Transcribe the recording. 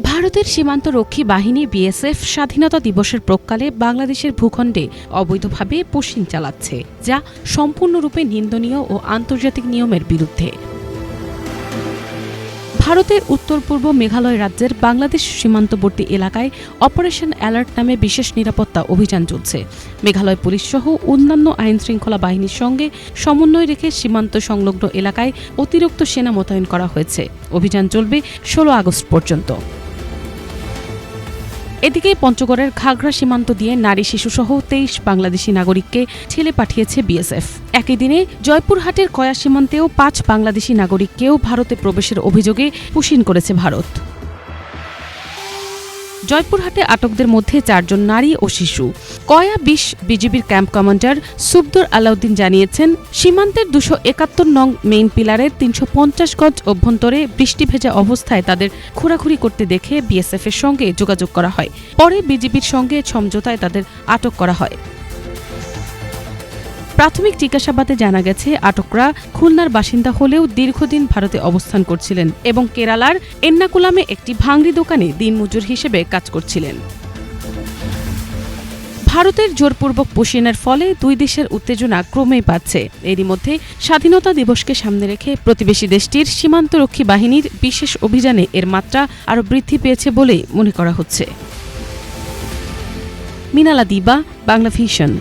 ভারতের সীমান্তরক্ষী বাহিনী বিএসএফ স্বাধীনতা দিবসের প্রাক্কালে বাংলাদেশের ভূখণ্ডে অবৈধভাবে পুশিং চালাচ্ছে, যা সম্পূর্ণরূপে নিন্দনীয় ও আন্তর্জাতিক নিয়মের বিরুদ্ধে। ভারতের উত্তর পূর্ব মেঘালয় রাজ্যের বাংলাদেশ সীমান্তবর্তী এলাকায় অপারেশন অ্যালার্ট নামে বিশেষ নিরাপত্তা অভিযান চলছে। মেঘালয় পুলিশ সহ অন্যান্য আইনশৃঙ্খলা বাহিনীর সঙ্গে সমন্বয় রেখে সীমান্ত সংলগ্ন এলাকায় অতিরিক্ত সেনা মোতায়েন করা হয়েছে। অভিযান চলবে ১৬ আগস্ট পর্যন্ত। এদিকে পঞ্চগড়ের ঘাগড়া সীমান্ত দিয়ে নারী শিশুসহ ২৩ বাংলাদেশি নাগরিককে ঠেলে পাঠিয়েছে বিএসএফ। একই দিনে জয়পুরহাটের কয়া সীমান্তেও ৫ বাংলাদেশি নাগরিককেও ভারতে প্রবেশের অভিযোগে পুশিং করেছে ভারত। জয়পুরহাটে আটকদের মধ্যে ৪ জন নারী ও শিশু। কয়া ২০ বিজিবির ক্যাম্প কমান্ডার সুবদুর আলাউদ্দিন জানিয়েছেন, সীমান্তের ২৭১ নং মেইন পিলারের ৩৫০ গজ অভ্যন্তরে বৃষ্টি ভেজা অবস্থায় তাদের ঘোরাঘুরি করতে দেখে বিএসএফের সঙ্গে যোগাযোগ করা হয়। পরে বিজিবির সঙ্গে সমঝোতায় তাদের আটক করা হয়। প্রাথমিক জিজ্ঞাসাবাদে জানা গেছে, আটকরা খুলনার বাসিন্দা হলেও দীর্ঘদিন ভারতে অবস্থান করছিলেন এবং কেরালার এন্নাকুলামে একটি ভাঙড়ি দোকানে দিনমজুর হিসেবে কাজ করছিলেন। ভারতের জোরপূর্বক পুশিংয়ের ফলে দুই দেশের উত্তেজনা ক্রমেই বাড়ছে। এরই মধ্যে স্বাধীনতা দিবসকে সামনে রেখে প্রতিবেশী দেশটির সীমান্তরক্ষী বাহিনীর বিশেষ অভিযানে এর মাত্রা আরও বৃদ্ধি পেয়েছে বলে মনে করা হচ্ছে। মিনালা দিবা, বাংলা ভিশন।